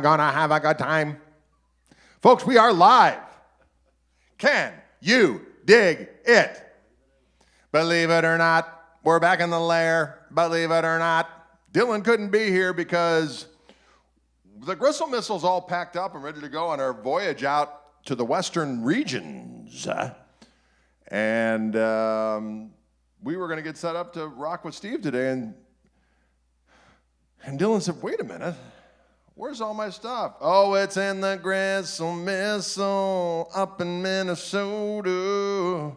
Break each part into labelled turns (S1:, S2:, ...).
S1: Gonna have a good time. Folks, we are live. Can you dig it? Believe it or not, we're back in the lair. Believe it or not, Dylan couldn't be here because the Gristle missile's all packed up and ready to go on our voyage out to the western regions. And we were going to get set up to rock with Steve today, and Dylan said, wait a minute. Where's all my stuff? Oh, it's in the Gristle Missile up in Minnesota.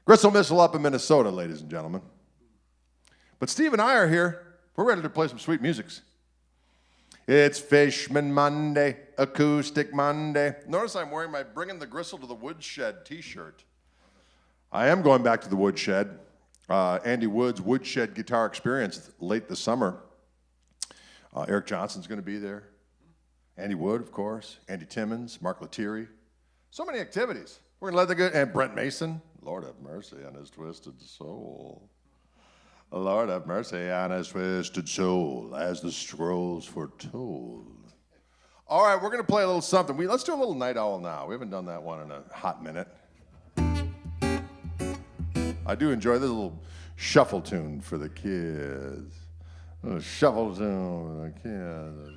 S1: Gristle Missile up in Minnesota, ladies and gentlemen. But Steve and I are here. We're ready to play some sweet musics. It's Fishman Monday, Acoustic Monday. Notice I'm wearing my Bringing the Gristle to the Woodshed t-shirt. I am going back to the Woodshed. Andy Wood's Woodshed Guitar Experience late this summer. Eric Johnson's going to be there. Andy Wood, of course. Andy Timmons, Mark Lettieri. So many activities. We're going to let the good, and Brent Mason. Lord have mercy on his twisted soul. Lord have mercy on his twisted soul, as the scrolls foretold. All right, we're going to play a little something. Let's do a little Night Owl now. We haven't done that one in a hot minute. I do enjoy this little shuffle tune for the kids. A little shuffle tune for the kids.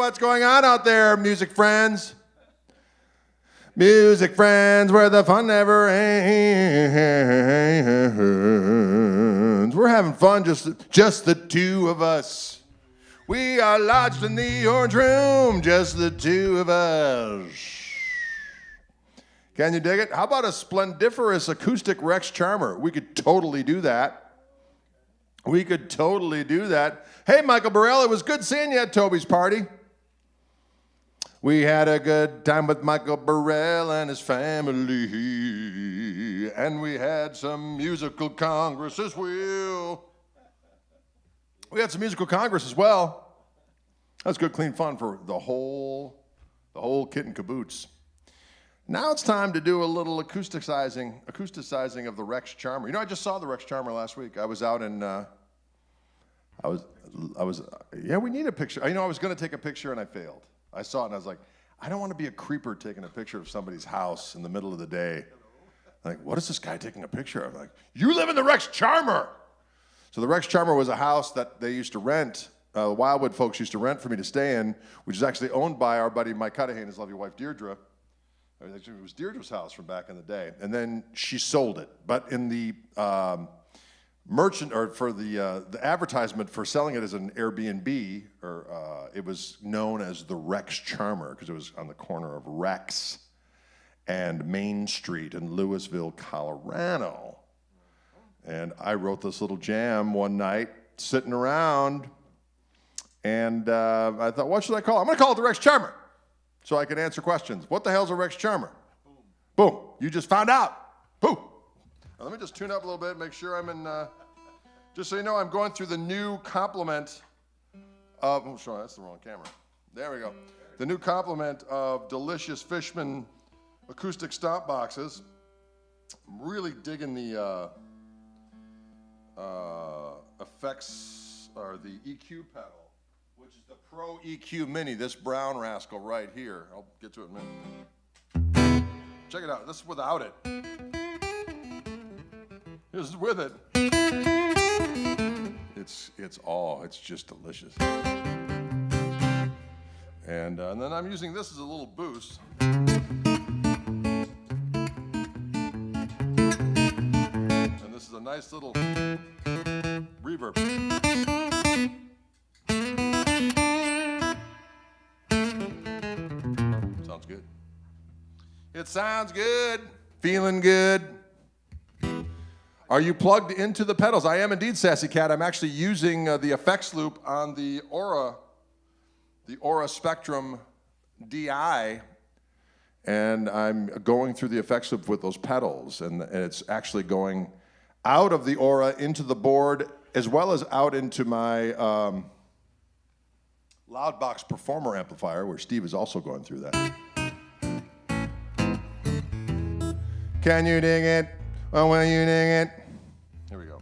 S1: what's going on out there, music friends. Music friends, where the fun never ends. We're having fun, just the two of us. We are lodged in the orange room, just the two of us. Can you dig it? How about a splendiferous acoustic Rex Charmer? We could totally do that. We could totally do that. Hey, Michael Burrell, it was good seeing you at Toby's party. We had a good time with Michael Burrell and his family, and we had some musical congress as well. We had some musical congress as well. That's good, clean fun for the whole kit and caboodle. Now it's time to do a little acousticizing of the Rex Charmer. You know, I just saw the Rex Charmer last week. I was out in, we need a picture. You know, I was going to take a picture and I failed. I saw it and I was like, I don't want to be a creeper taking a picture of somebody's house in the middle of the day. Like, what is this guy taking a picture of? Like, you live in the Rex Charmer. So the Rex Charmer was a house that they used to rent. The Wildwood folks used to rent for me to stay in, which is actually owned by our buddy Mike Cudahy and his lovely wife Deirdre. It was Deirdre's house from back in the day, and then she sold it. But in the the advertisement for selling it as an Airbnb, it was known as the Rex Charmer because it was on the corner of Rex and Main Street in Louisville, Colorado. And I wrote this little jam one night, sitting around, and I thought, what should I call it? I'm going to call it the Rex Charmer, so I can answer questions. What the hell's a Rex Charmer? Boom. Boom. You just found out. Boom. Now, let me just tune up a little bit, make sure I'm in, just so you know, I'm going through the new complement of, oh, sorry, that's the wrong camera. There we go. The new complement of Delicious Fishman acoustic stomp boxes. I'm really digging the effects, or the EQ pedal, which is the Pro EQ Mini, this brown rascal right here. I'll get to it in a minute. Check it out. This is without it. This is with it. It's just delicious. And then I'm using this as a little boost. And this is a nice little reverb. Sounds good. It sounds good. Feeling good. Are you plugged into the pedals? I am indeed, Sassy Cat. I'm actually using the effects loop on the Aura Spectrum DI, and I'm going through the effects loop with those pedals, and it's actually going out of the Aura into the board, as well as out into my Loudbox Performer amplifier, where Steve is also going through that. Can you dig it? Oh, will you dig it? Here we go.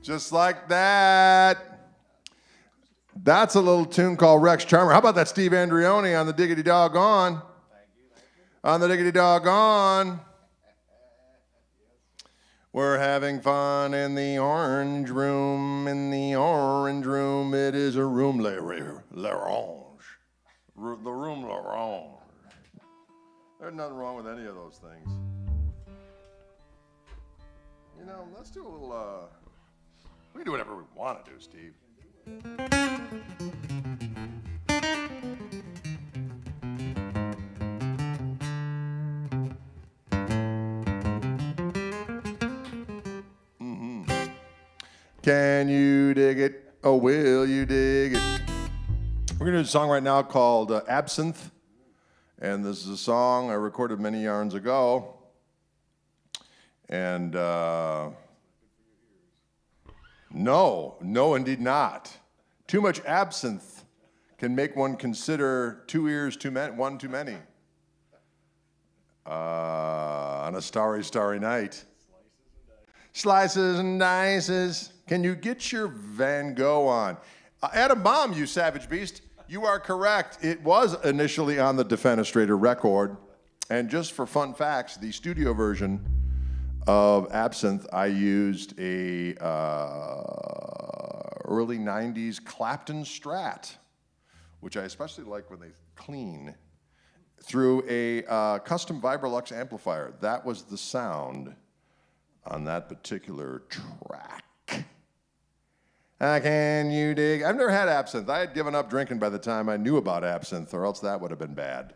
S1: Just like that. That's a little tune called Rex Charmer. How about that Steve Andreoni on the Diggity Doggone? On the Diggity Doggone. We're having fun in the orange room. In the orange room, it is a room l'orange. The room l'orange. There's nothing wrong with any of those things. You know, let's do a little, we can do whatever we want to do, Steve. Can you dig it? Oh, will you dig it? We're going to do a song right now called Absinthe. And this is a song I recorded many yarns ago. And no, indeed not. Too much absinthe can make one consider 2 ears too many, one too many. On a starry, starry night. Slices and dices. Can you get your Van Gogh on? Adam Baum, you savage beast. You are correct. It was initially on the Defenestrator record. And just for fun facts, the studio version of Absinthe, I used a early 90s Clapton Strat, which I especially like when they clean, through a custom Vibrolux amplifier. That was the sound on that particular track. Can you dig? I've never had absinthe. I had given up drinking by the time I knew about absinthe, or else that would have been bad.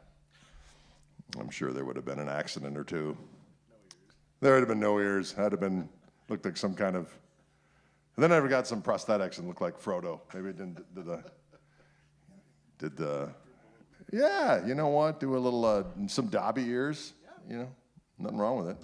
S1: I'm sure there would have been an accident or two. There would have been no ears. I'd have been, looked like some kind of, and then I got some prosthetics and looked like Frodo. Maybe it didn't, yeah, you know what? Do a little, some Dobby ears, you know, nothing wrong with it.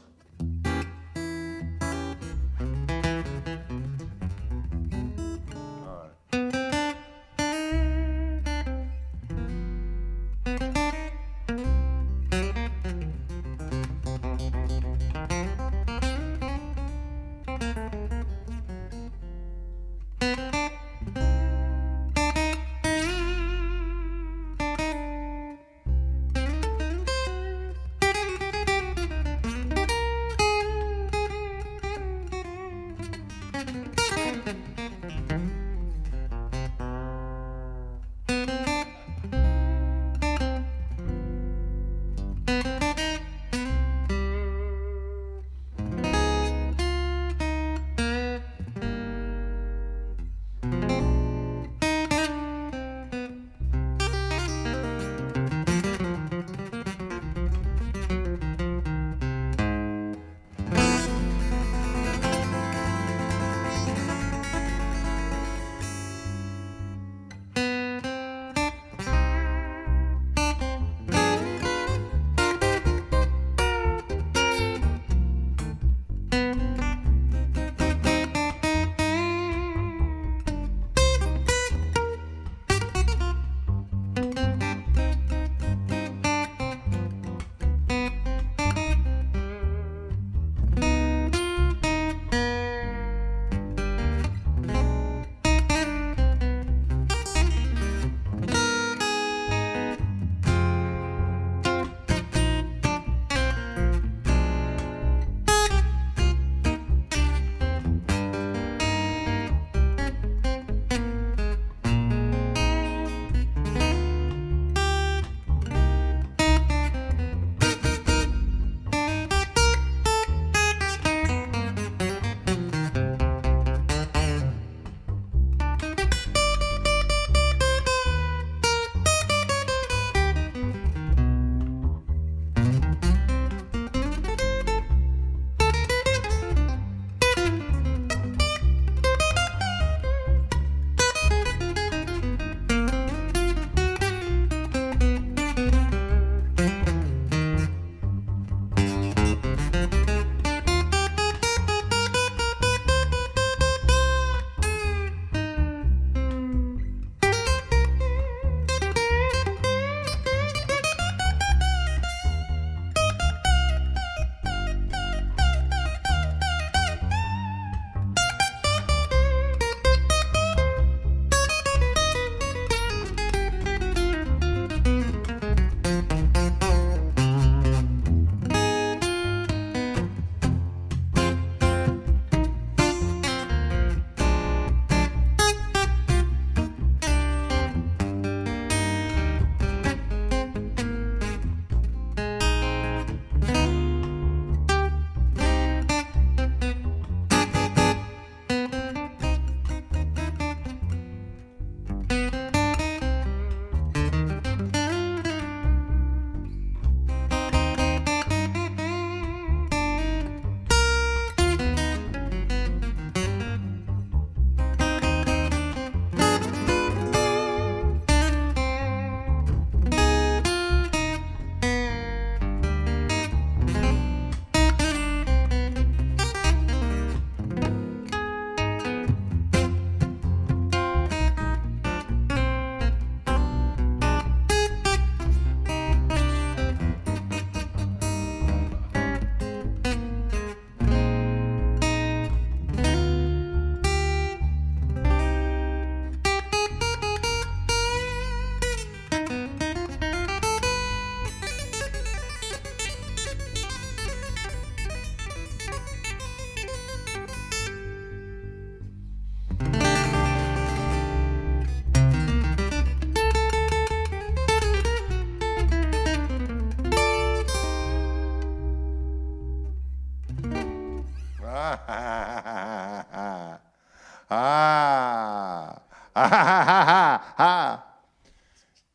S1: Ah. Ha ha ha ha ha.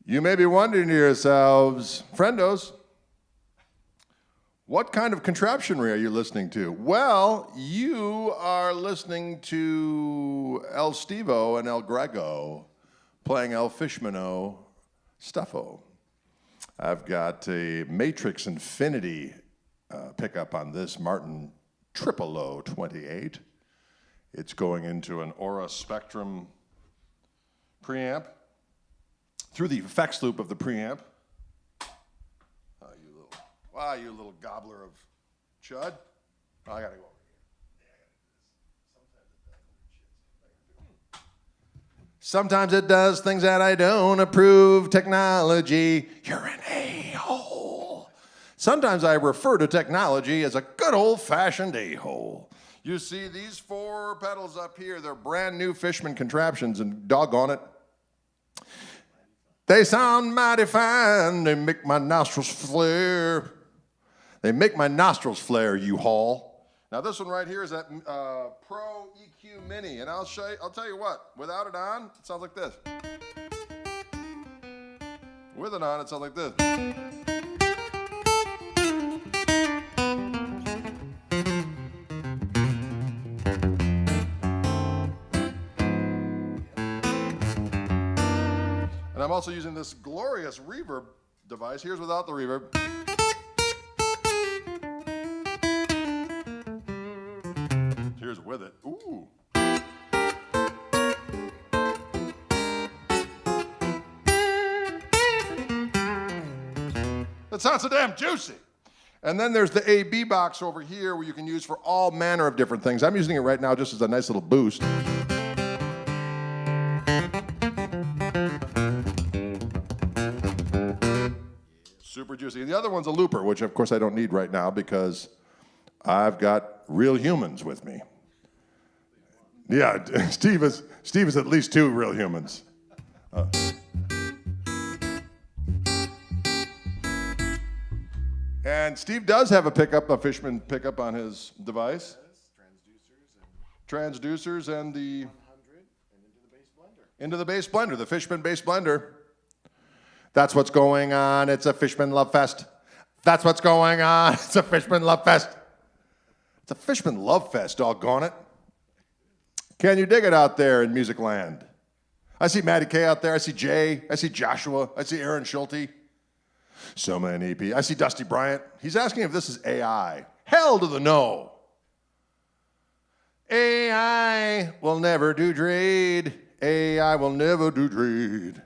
S1: You may be wondering to yourselves, friendos, what kind of contraptionry are you listening to? Well, you are listening to El Stevo and El Grego playing El Fishmano Stuffo. I've got a Matrix Infinity pickup on this Martin Triple 28. It's going into an Aura Spectrum preamp through the effects loop of the preamp. You little gobbler of chud. Oh, I gotta go over here. Sometimes it does things that I don't approve. Technology, you're an a-hole. Sometimes I refer to technology as a good old-fashioned a-hole. You see these 4 pedals up here, they're brand new Fishman contraptions, and doggone it, they sound mighty fine. They make my nostrils flare. They make my nostrils flare, you haul. Now this one right here is that Pro EQ Mini, and I'll tell you what, without it on, it sounds like this. With it on, it sounds like this. And I'm also using this glorious reverb device. Here's without the reverb. Here's with it. Ooh. That sounds so damn juicy. And then there's the AB box over here where you can use for all manner of different things. I'm using it right now just as a nice little boost. Super juicy. The other one's a looper, which of course I don't need right now because I've got real humans with me. Yeah, Steve is at least 2 real humans. And Steve does have a Fishman pickup on his device. Transducers and the
S2: 100 and
S1: into the bass blender, the Fishman bass blender. That's what's going on. It's a Fishman Love Fest. That's what's going on. It's a Fishman Love Fest. It's a Fishman Love Fest, doggone it. Can you dig it out there in music land? I see Matty K out there. I see Jay. I see Joshua. I see Aaron Schulte. So many people. I see Dusty Bryant. He's asking if this is AI. Hell to the no. AI will never do trade. AI will never do trade.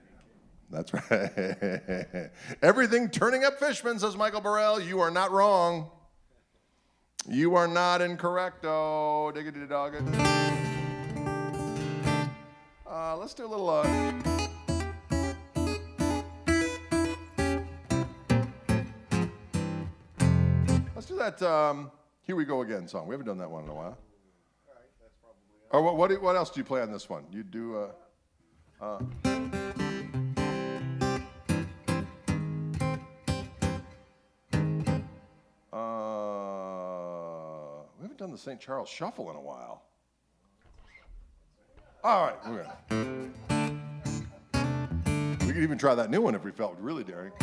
S1: That's right. Everything turning up Fishman, says Michael Burrell. You are not wrong. You are not incorrect, oh. Diggity dog. Let's do a little. Let's do that. Here We Go Again song. We haven't done that one in a while.
S2: All right, that's probably.
S1: Or what else do you play on this one? You do. We haven't done the St. Charles Shuffle in a while. All right, we're good. We could even try that new one if we felt really daring.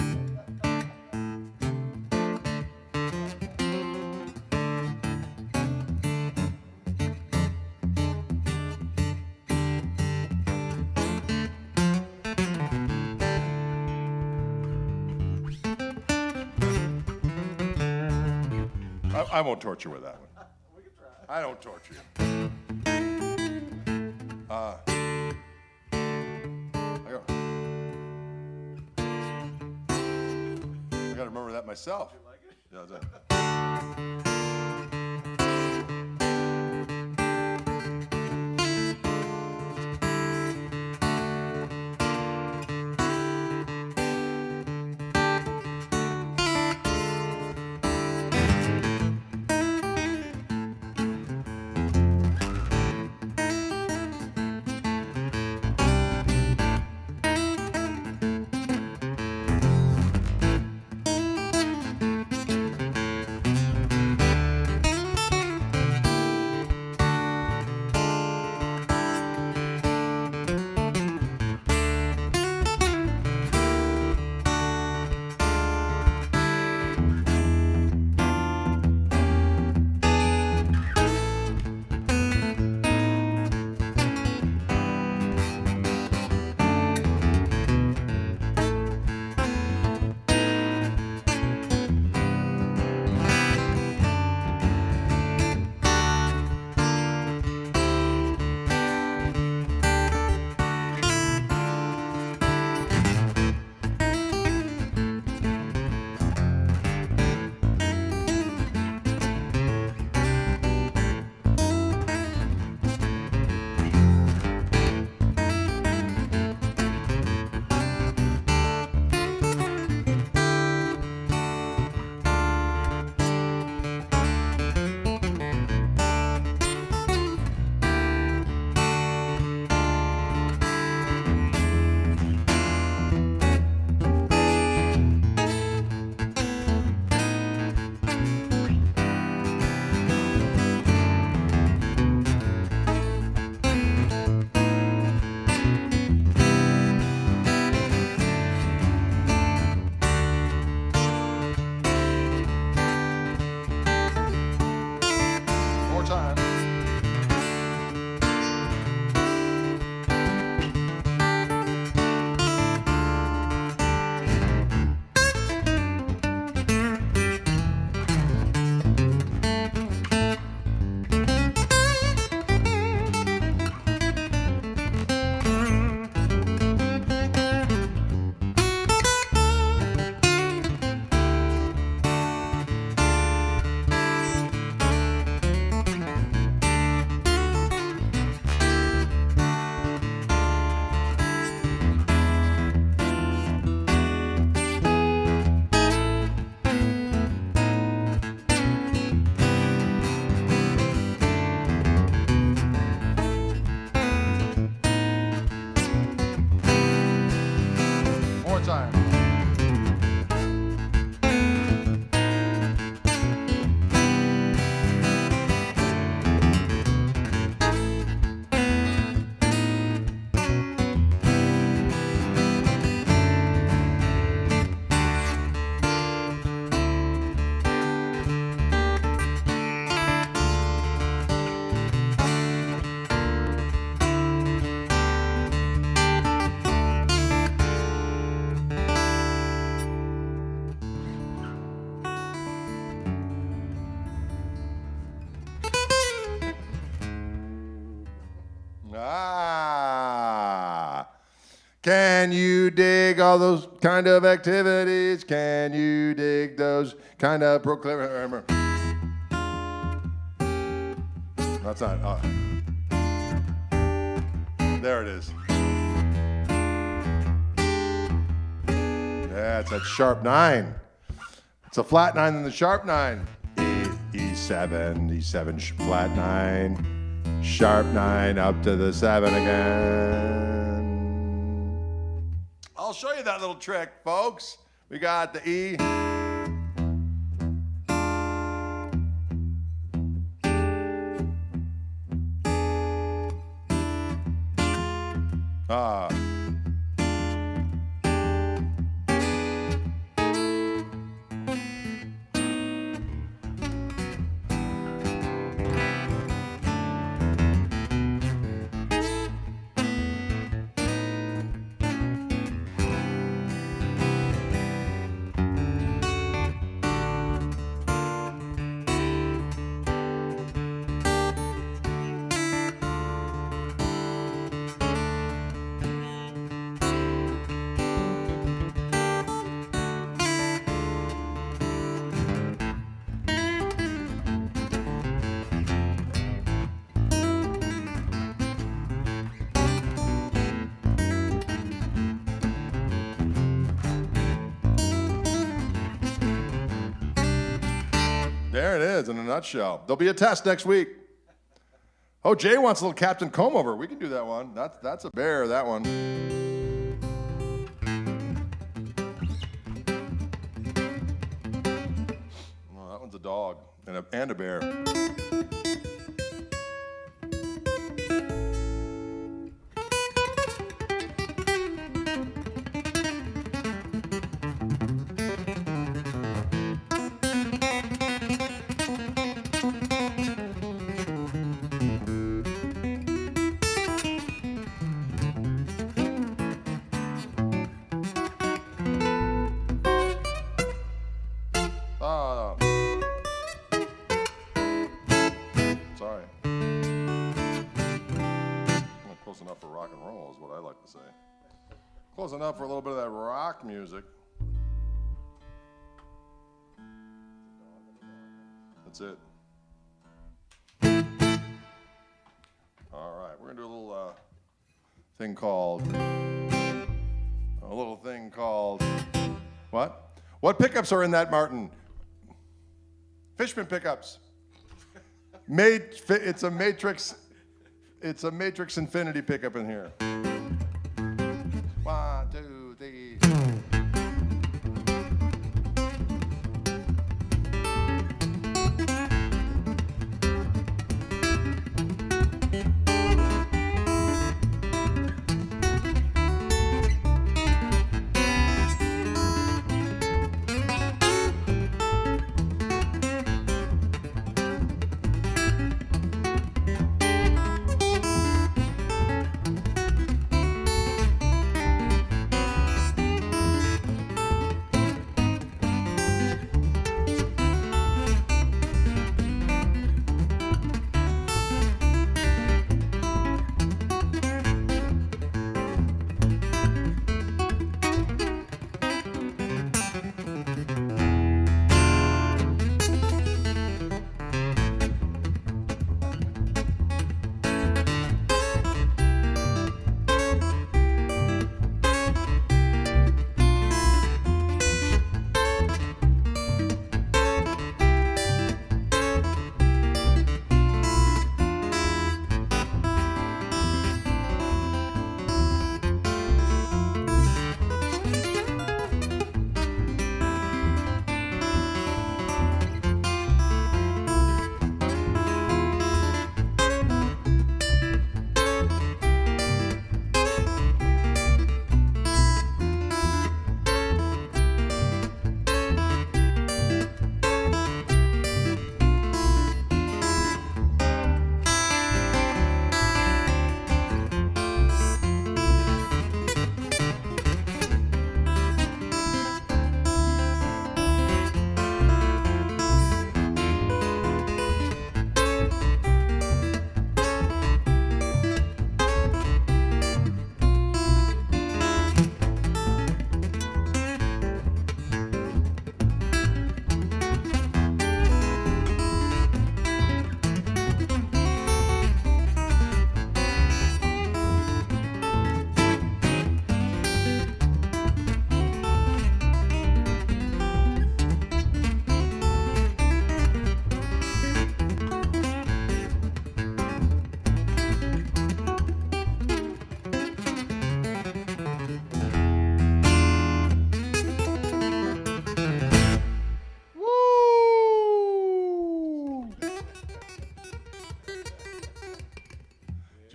S1: I won't torture with that one.
S2: We can try.
S1: I don't torture you. I gotta remember that myself.
S2: You like it?
S1: Yeah, that's it. Ah. Can you dig all those kind of activities? Can you dig those kind of proclivities? That's not. There it is. Yeah, it's that sharp 9. It's a flat 9 and the sharp 9. E7, E7 flat 9, sharp 9 up to the 7 again. I'll show you that little trick, folks. We got the E. Ah. There it is in a nutshell. There'll be a test next week. Oh, Jay wants a little Captain Combover. We can do that one. That's a bear, that one. Oh, that one's a dog and a bear. Sorry. Not close enough for rock and roll is what I like to say. Close enough for a little bit of that rock music. That's it. All right, we're gonna do a little thing called what? What pickups are in that, Martin? Fishman pickups. It's a Matrix Infinity pickup in here. 1, 2, 3.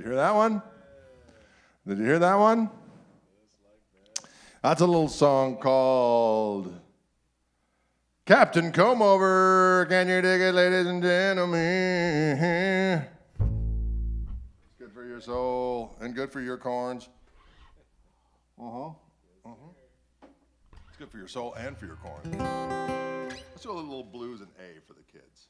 S1: you hear that one? Did you hear that one? That's a little song called Captain Combover. Can you dig it, ladies and gentlemen? It's good for your soul and good for your corns. It's good for your soul and for your corn. Let's do a little blues and A for the kids.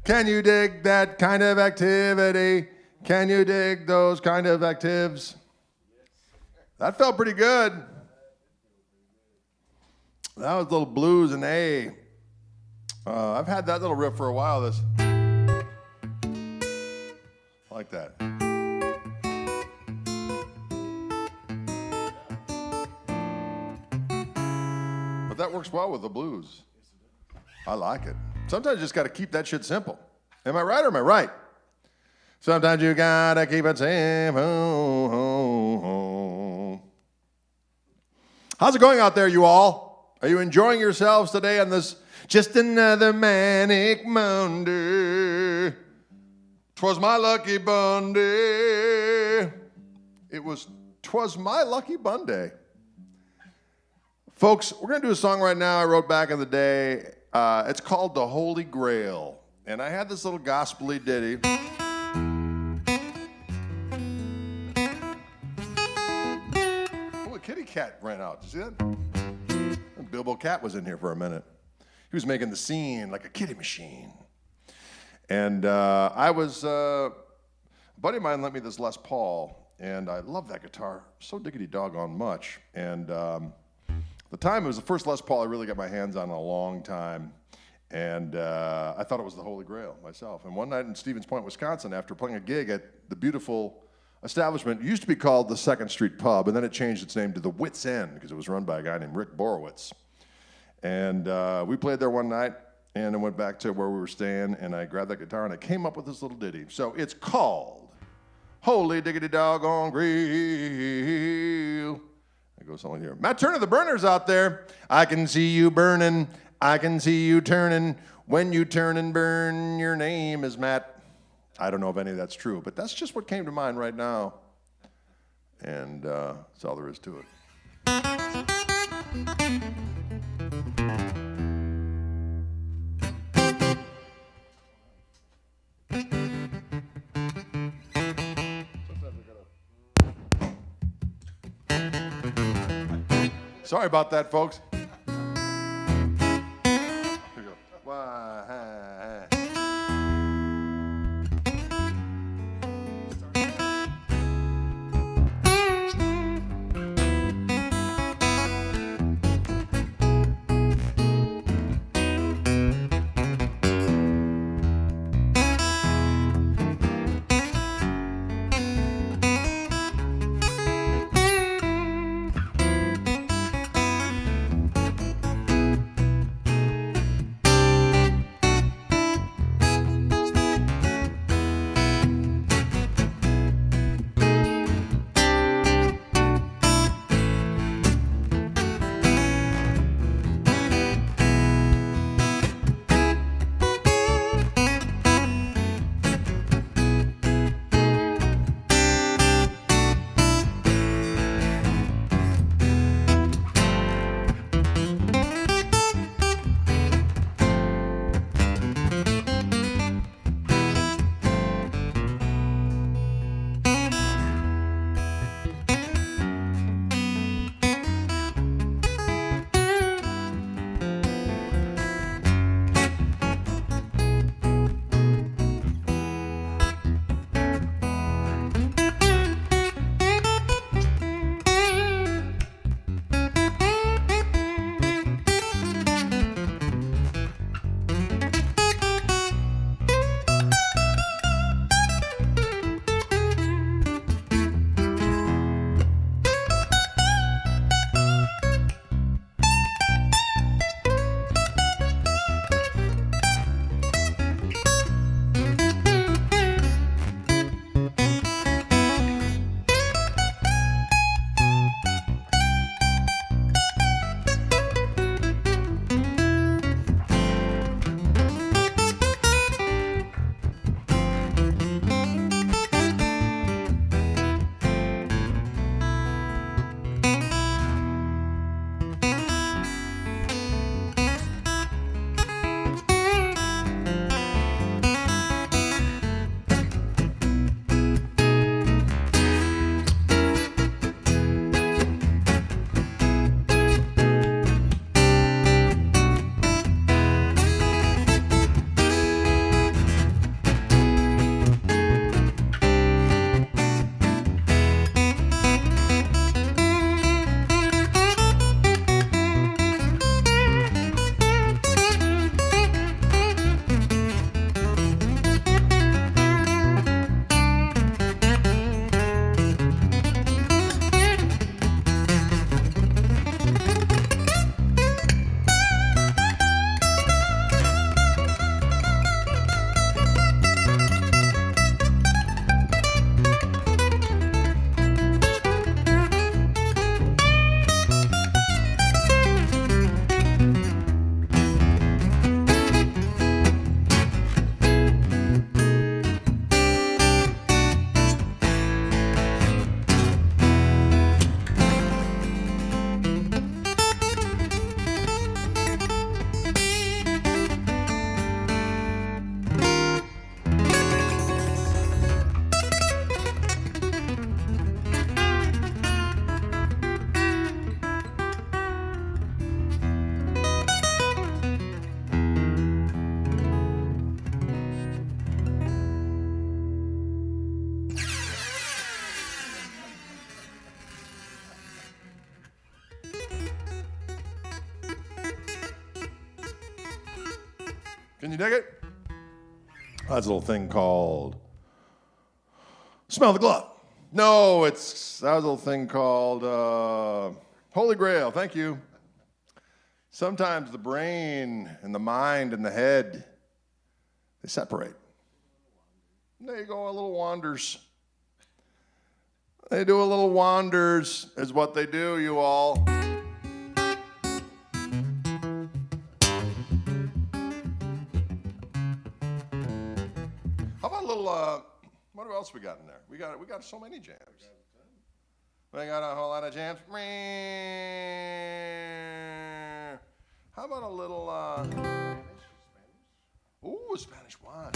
S1: Can you dig that kind of activity? Can you dig those kind of actives? That felt pretty good. That was a little blues and A. I've had that little riff for a while. This, like that. But that works well with the blues. I like it. Sometimes you just got to keep that shit simple. Am I right or am I right? Sometimes you got to keep it simple. How's it going out there, you all? Are you enjoying yourselves today on this just another manic Monday? 'Twas my lucky Bunday. It was 'Twas my lucky Bunday. Folks, we're going to do a song right now I wrote back in the day. It's called The Holy Grail. And I had this little gospel-y ditty. Oh, the kitty cat ran out. Did you see that? Bilbo Cat was in here for a minute. He was making the scene like a kiddie machine. And a buddy of mine lent me this Les Paul, and I love that guitar so diggity doggone much. And at the time, it was the first Les Paul I really got my hands on in a long time. And I thought it was the Holy Grail myself. And one night in Stevens Point, Wisconsin, after playing a gig at the beautiful establishment, it used to be called the 2nd Street Pub, and then it changed its name to the Wits End because it was run by a guy named Rick Borowitz. And we played there one night, and I went back to where we were staying, and I grabbed that guitar, and I came up with this little ditty. So it's called Holy Diggity Doggone Grail. It goes something here. Matt Turner, the burners out there. I can see you burning. I can see you turning. When you turn and burn, your name is Matt. I don't know if any of that's true, but that's just what came to mind right now. And that's all there is to it. Sorry about that, folks. Here we go. Can you dig it? That's a little thing called Smell the Glove. No, that was a little thing called Holy Grail. Thank you. Sometimes the brain and the mind and the head, they separate. There you go, a little wanders. They do a little wanders is what they do, you all. How about a little, what else we got in there? We got so many jams. We got a whole lot of jams. How about a little, ooh, Spanish wine.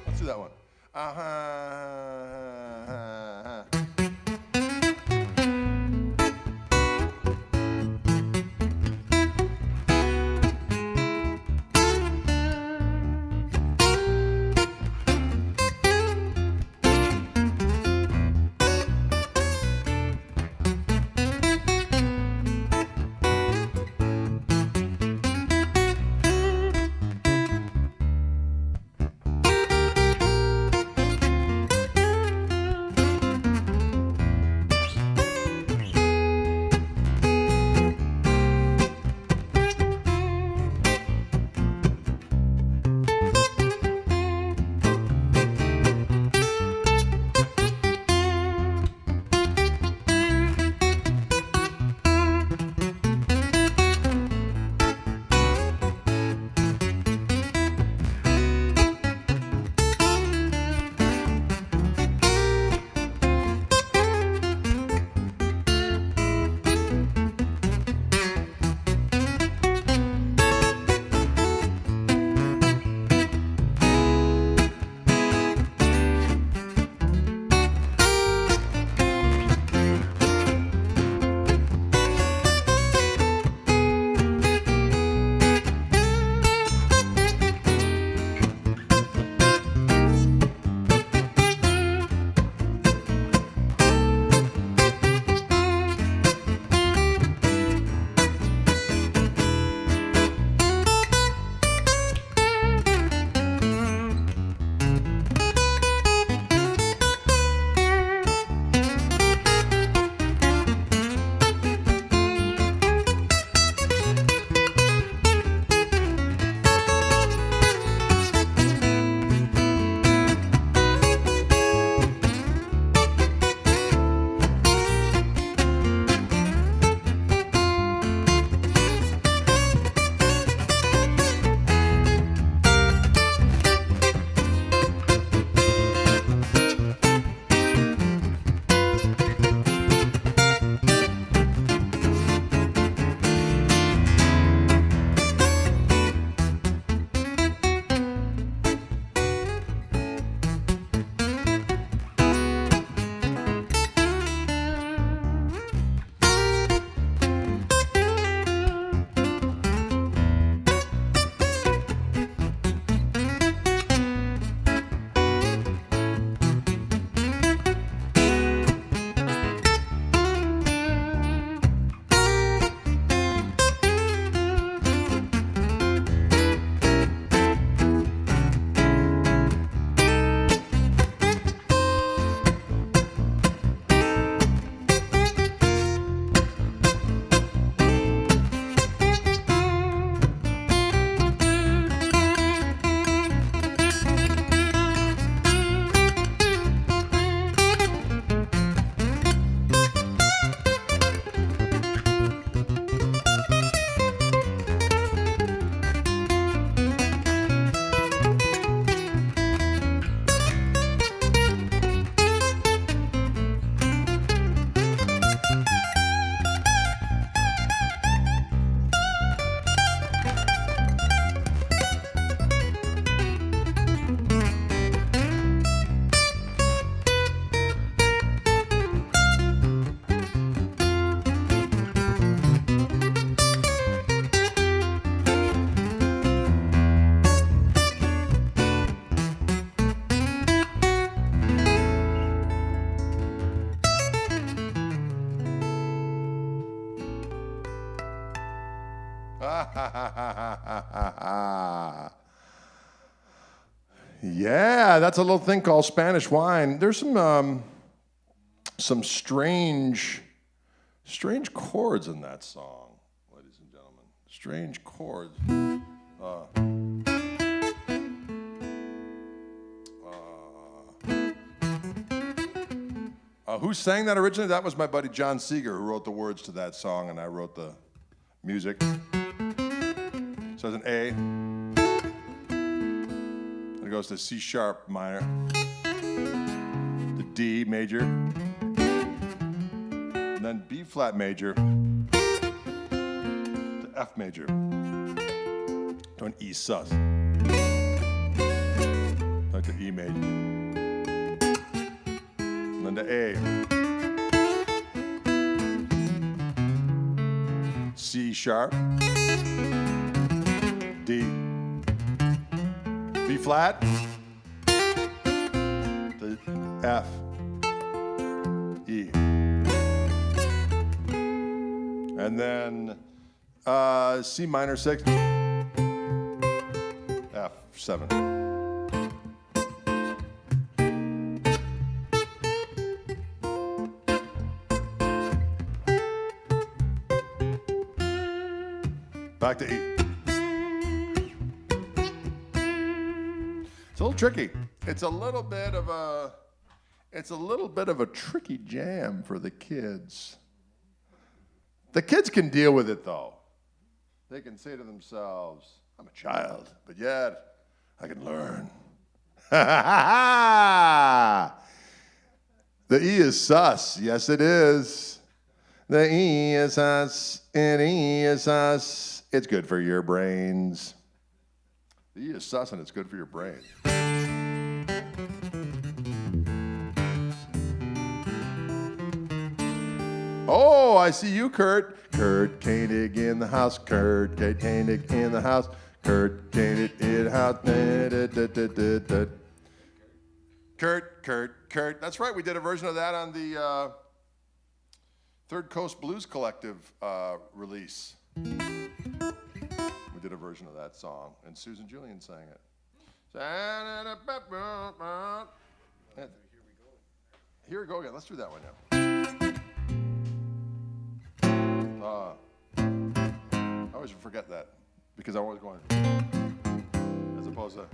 S1: Let's do that one. Yeah, that's a little thing called Spanish wine. There's some strange chords in that song, ladies and gentlemen. Strange chords. Who sang that originally? That was my buddy John Seeger, who wrote the words to that song, and I wrote the music. So it's an A. Then it goes to C sharp minor, the D major, and then B flat major, to F major, to an E sus, like the E major, and then to A, C sharp, D, B flat, the F, E, and then C minor 6, F 7. Back to E. It's a little tricky. It's a little bit of a tricky jam for the kids. The kids can deal with it though. They can say to themselves, I'm a child, but yet I can learn. The E is sus. Yes, it is. The E is sus, and E is sus. It's good for your brains. The E is sus, and it's good for your brain. Oh, I see you, Kurt. Kurt Koenig in the house. Kurt Koenig in the house. Kurt Koenig in the house. Kurt. That's right. We did a version of that on the Third Coast Blues Collective release. We did a version of that song, and Susan Julian sang it. Here we go again. Let's do that one now. I always forget that because I'm always going as opposed to.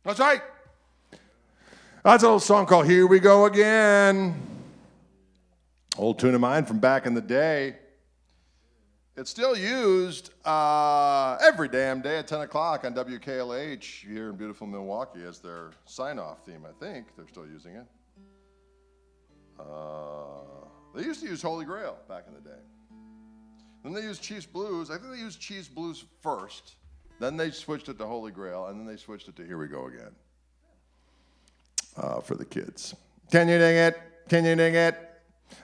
S1: That's right. That's an old song called Here We Go Again. Old tune of mine from back in the day. It's still used every damn day at 10 o'clock on WKLH here in beautiful Milwaukee as their sign-off theme, I think. They're still using it. They used to use Holy Grail back in the day. Then they used Chiefs Blues. I think they used Chiefs Blues first. Then they switched it to Holy Grail, and then they switched it to Here We Go Again for the kids. Can you dig it? Can you dig it?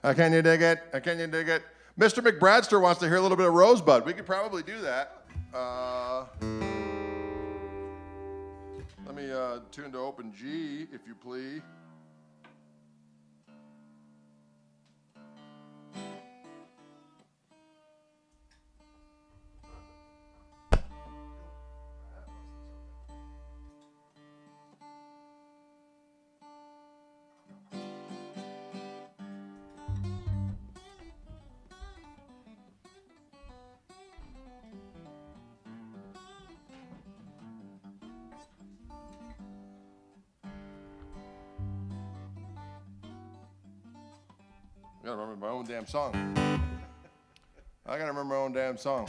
S1: Can you dig it? Can you dig it? Mr. McBradster wants to hear a little bit of Rosebud. We could probably do that. Let me tune to open G, if you please. I gotta remember my own damn song. I gotta remember my own damn song.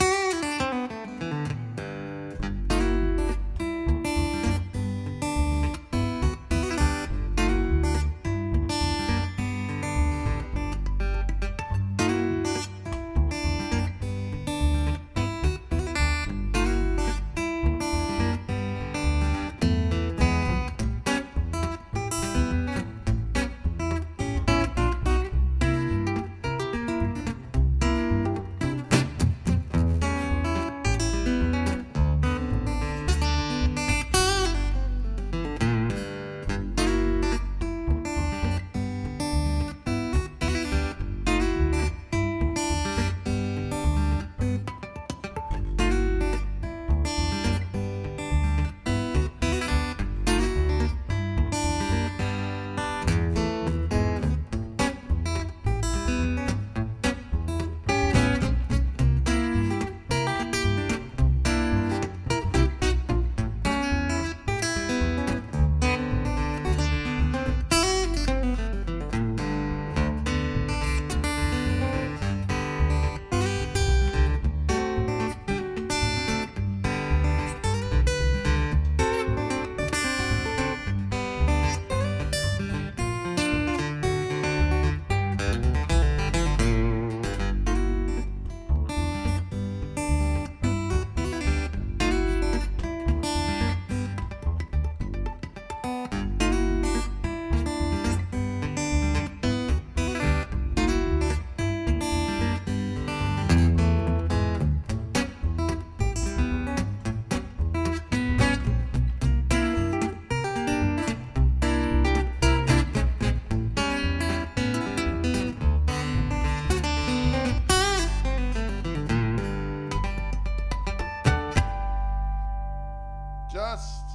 S1: Just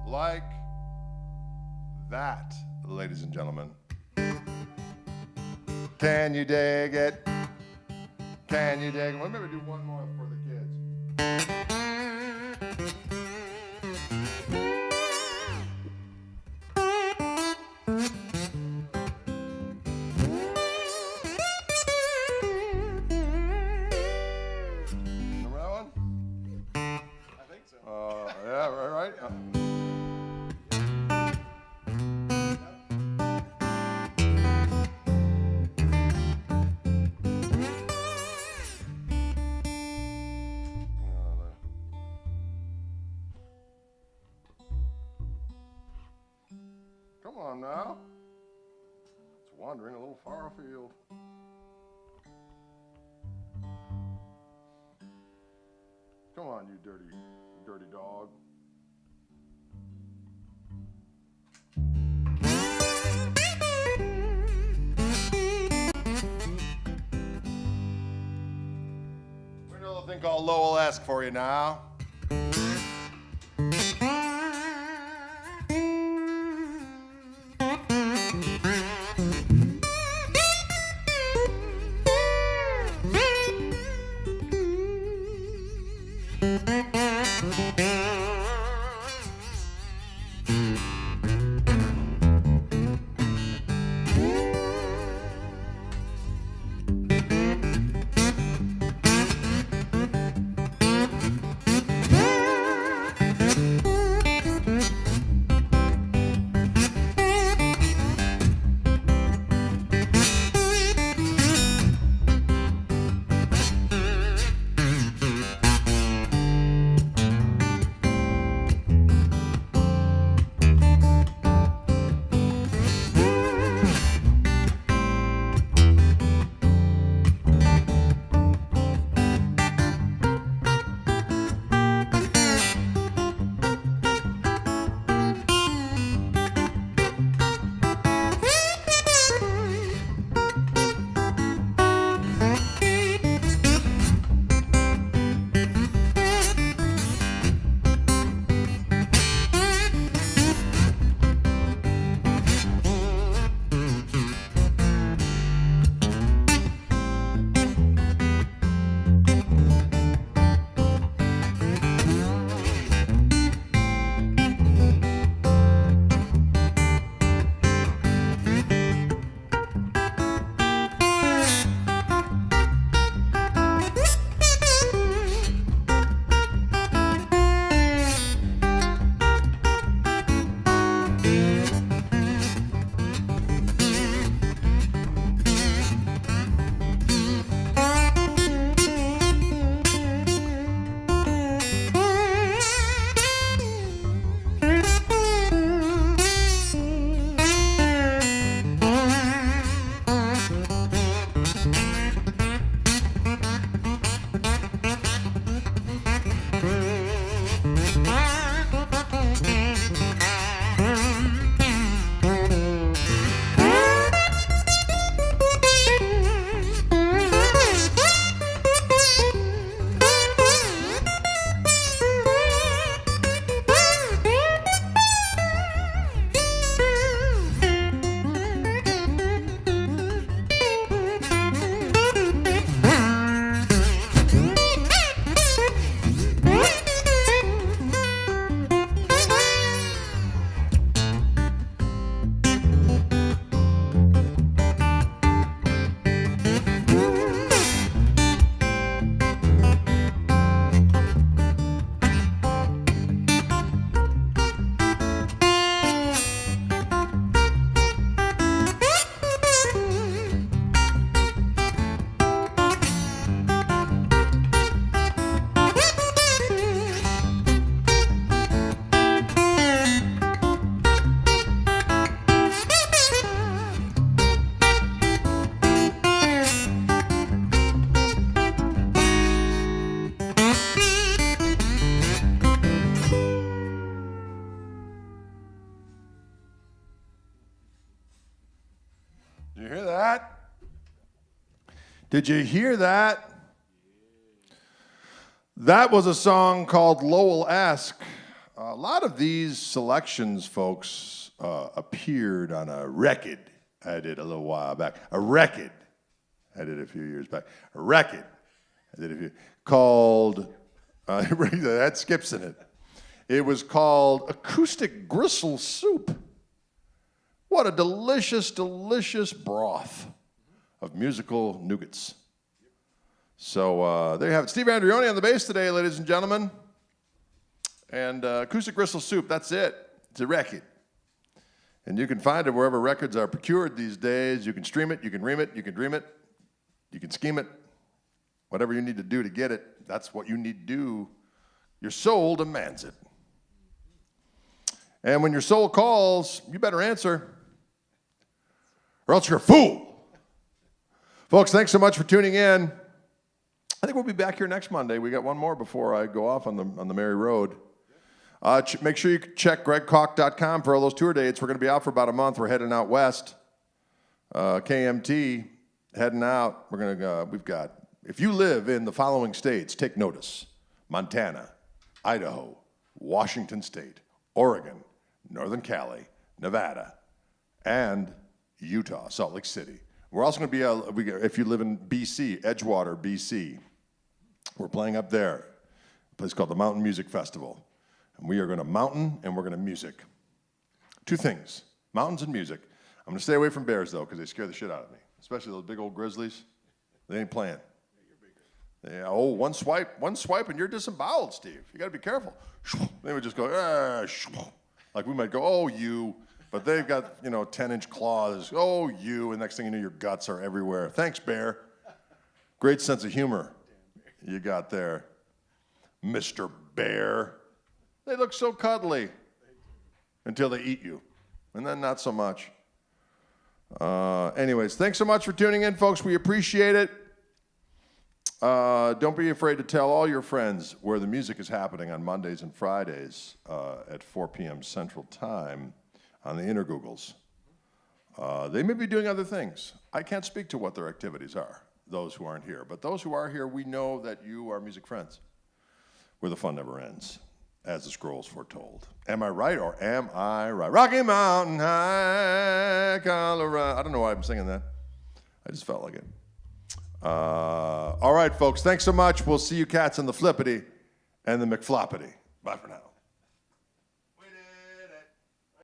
S1: like that, ladies and gentlemen. Can you dig it? Can you dig it? Well, maybe do one more for the kids. Remember that one?
S2: I think so.
S1: Yeah, right. Come on now. It's wandering a little far afield. Come on, you dirty dog. We know the thing called Lowell-esque for you now. Did you hear that? That was a song called Lowell-esque. A lot of these selections, folks, appeared on a record I did a little while back. A record I did a few years back. A record I did a few called, that skips in it. It was called Acoustic Gristle Soup. What a delicious, delicious broth of musical nougats. So there you have it. Steve Andreoni on the bass today, ladies and gentlemen. And Acoustic Gristle Soup, that's it. It's a record. And you can find it wherever records are procured these days. You can stream it, you can ream it, you can dream it, you can scheme it. Whatever you need to do to get it, that's what you need to do. Your soul demands it. And when your soul calls, you better answer, or else you're a fool. Folks, thanks so much for tuning in. I think we'll be back here next Monday. We got one more before I go off on the merry road. Make sure you check gregkoch.com for all those tour dates. We're going to be out for about a month. We're heading out west. KMT, heading out. We've got, if you live in the following states, take notice: Montana, Idaho, Washington State, Oregon, Northern Cali, Nevada, and Utah, Salt Lake City. We're also going to be, if you live in BC, Edgewater, BC, we're playing up there, a place called the Mountain Music Festival. And we are going to mountain and we're going to music. Two things, mountains and music. I'm going to stay away from bears, though, because they scare the shit out of me, especially those big old grizzlies. They ain't playing. Yeah, one swipe, and you're disemboweled, Steve. You got to be careful. They would just go, like we might go, oh, you. But they've got, 10-inch claws. Oh, you. And next thing you know, your guts are everywhere. Thanks, bear. Great sense of humor you got there, Mr. Bear. They look so cuddly until they eat you. And then not so much. Anyways, thanks so much for tuning in, folks. We appreciate it. Don't be afraid to tell all your friends where the music is happening on Mondays and Fridays at 4 p.m. Central Time on the Intergoogles. They may be doing other things. I can't speak to what their activities are, those who aren't here. But those who are here, we know that you are music friends, where the fun never ends, as the scrolls foretold. Am I right or am I right? Rocky Mountain High, Colorado. I don't know why I'm singing that. I just felt like it. All right, folks, thanks so much. We'll see you cats in the flippity and the McFloppity. Bye for now.